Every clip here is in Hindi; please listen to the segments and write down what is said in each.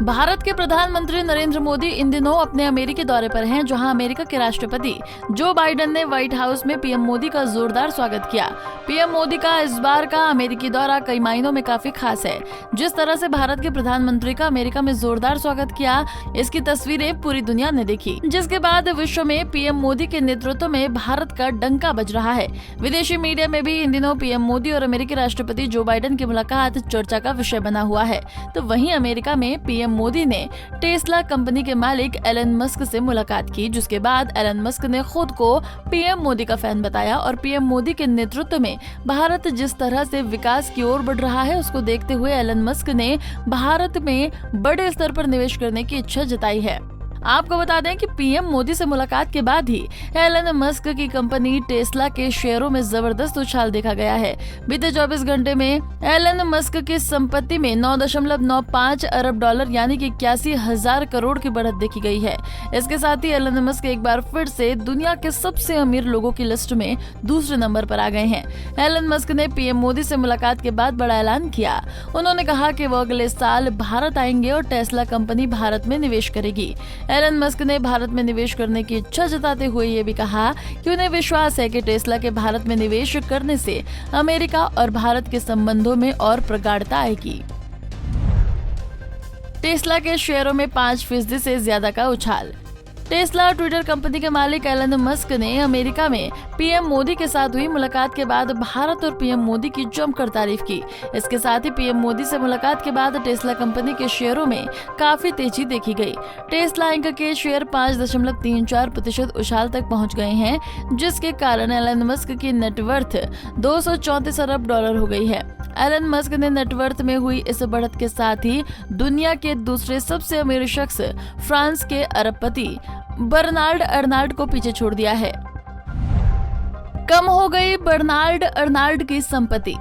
भारत के प्रधानमंत्री नरेंद्र मोदी इन दिनों अपने अमेरिकी दौरे पर हैं, जहां अमेरिका के राष्ट्रपति जो बाइडेन ने व्हाइट हाउस में पीएम मोदी का जोरदार स्वागत किया। पीएम मोदी का इस बार का अमेरिकी दौरा कई मायनों में काफी खास है। जिस तरह से भारत के प्रधानमंत्री का अमेरिका में जोरदार स्वागत किया, इसकी तस्वीरें पूरी दुनिया ने देखी, जिसके बाद विश्व में पीएम मोदी के नेतृत्व में भारत का डंका बज रहा है। विदेशी मीडिया में भी इन दिनों पीएम मोदी और अमेरिकी राष्ट्रपति जो बाइडेन की मुलाकात चर्चा का विषय बना हुआ है। तो वहीं अमेरिका में पीएम मोदी ने टेस्ला कंपनी के मालिक एलन मस्क से मुलाकात की, जिसके बाद एलन मस्क ने खुद को पीएम मोदी का फैन बताया और पीएम मोदी के नेतृत्व में भारत जिस तरह से विकास की ओर बढ़ रहा है, उसको देखते हुए एलन मस्क ने भारत में बड़े स्तर पर निवेश करने की इच्छा जताई है। आपको बता दें कि पीएम मोदी से मुलाकात के बाद ही एलन मस्क की कंपनी टेस्ला के शेयरों में जबरदस्त उछाल देखा गया है। बीते 24 घंटे में एलन मस्क की संपत्ति में 9.95 अरब डॉलर यानी कि 81,000 करोड़ की बढ़त देखी गई है। इसके साथ ही एलन मस्क एक बार फिर से दुनिया के सबसे अमीर लोगों की लिस्ट में दूसरे नंबर पर आ गए हैं। एलन मस्क ने पीएम मोदी से मुलाकात के बाद बड़ा ऐलान किया। उन्होंने कहा कि वो अगले साल भारत आएंगे और टेस्ला कंपनी भारत में निवेश करेगी। एलन मस्क ने भारत में निवेश करने की इच्छा जताते हुए ये भी कहा कि उन्हें विश्वास है कि टेस्ला के भारत में निवेश करने से अमेरिका और भारत के संबंधों में और प्रगाढ़ता आएगी। टेस्ला के शेयरों में 5% से ज्यादा का उछाल। टेस्ला ट्विटर कंपनी के मालिक एलन मस्क ने अमेरिका में पीएम मोदी के साथ हुई मुलाकात के बाद भारत और पीएम मोदी की जमकर तारीफ की। इसके साथ ही पीएम मोदी से मुलाकात के बाद टेस्ला कंपनी के शेयरों में काफी तेजी देखी गई। टेस्ला इंक के शेयर 5.34% उछाल तक पहुंच गए हैं, जिसके कारण एलन मस्क की नेटवर्थ 234 अरब डॉलर हो गई है। एलन मस्क ने नेटवर्थ में हुई इस बढ़त के साथ ही दुनिया के दूसरे सबसे अमीर शख्स फ्रांस के अरबपति बर्नार्ड अर्नाल्ड को पीछे छोड़ दिया है। कम हो गई बर्नार्ड अर्नाल्ड की संपत्ति।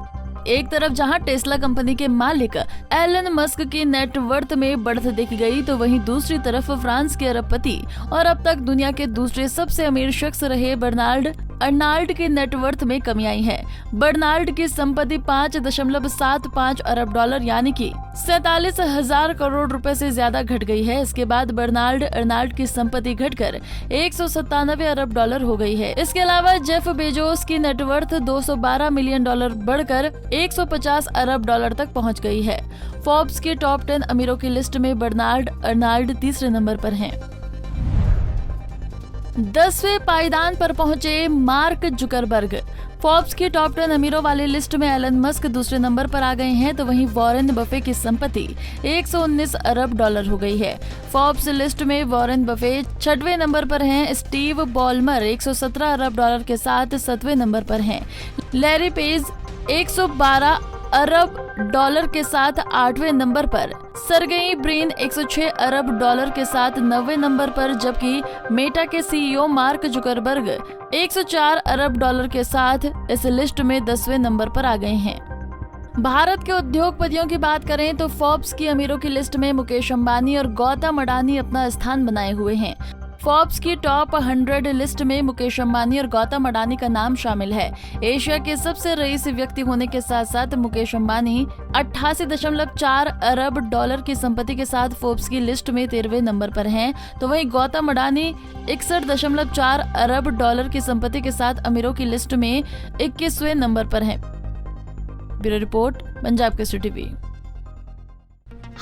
एक तरफ जहां टेस्ला कंपनी के मालिक एलन मस्क की नेटवर्थ में बढ़त देखी गई, तो वहीं दूसरी तरफ फ्रांस के अरबपति और अब तक दुनिया के दूसरे सबसे अमीर शख्स रहे बर्नार्ड अर्नाल्ड की नेटवर्थ में कमी आई है। बर्नार्ड की संपत्ति 5.75 अरब डॉलर यानी कि 47,000 करोड़ रुपए से ज्यादा घट गई है। इसके बाद बर्नार्ड अर्नाल्ड की संपत्ति घटकर 197 अरब डॉलर हो गई है। इसके अलावा जेफ बेजोस की नेटवर्थ 212 मिलियन डॉलर बढ़कर 150 अरब डॉलर तक पहुंच गई है। फोर्ब्स की टॉप 10 अमीरों की लिस्ट में बर्नार्ड अर्नाल्ड तीसरे नंबर पर हैं। 10वें पायदान पर पहुंचे मार्क जुकरबर्ग। फोर्ब्स की टॉप 10 अमीरों वाली लिस्ट में एलन मस्क दूसरे नंबर पर आ गए हैं, तो वहीं वॉरेन बफे की संपत्ति 119 अरब डॉलर हो गई है। फोर्ब्स लिस्ट में वॉरेन बफे 6वें नंबर पर हैं। स्टीव बॉलमर 117 अरब डॉलर के साथ 7वें नंबर पर हैं। लैरी पेज 112 अरब डॉलर के साथ 8वें नंबर पर। सरगेई ब्रिन 106 अरब डॉलर के साथ 9वें नंबर पर, जबकि मेटा के सीईओ मार्क जुकरबर्ग 104 अरब डॉलर के साथ इस लिस्ट में 10वें नंबर पर आ गए हैं। भारत के उद्योगपतियों की बात करें तो फोर्ब्स की अमीरों की लिस्ट में मुकेश अंबानी और गौतम अडानी अपना स्थान बनाए हुए हैं। फोर्ब्स की टॉप 100 लिस्ट में मुकेश अंबानी और गौतम अडानी का नाम शामिल है। एशिया के सबसे रईस व्यक्ति होने के साथ साथ मुकेश अंबानी 88.4 अरब डॉलर की संपत्ति के साथ फोर्ब्स की लिस्ट में 13वें नंबर पर हैं, तो वहीं गौतम अडानी 61.4 अरब डॉलर की संपत्ति के साथ अमीरों की लिस्ट में 21वें नंबर पर हैं। Bureau report, Punjab Kesari TV.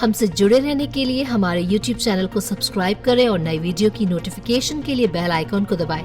हमसे जुड़े रहने के लिए हमारे YouTube चैनल को सब्सक्राइब करें और नई वीडियो की नोटिफिकेशन के लिए बेल आइकॉन को दबाएं।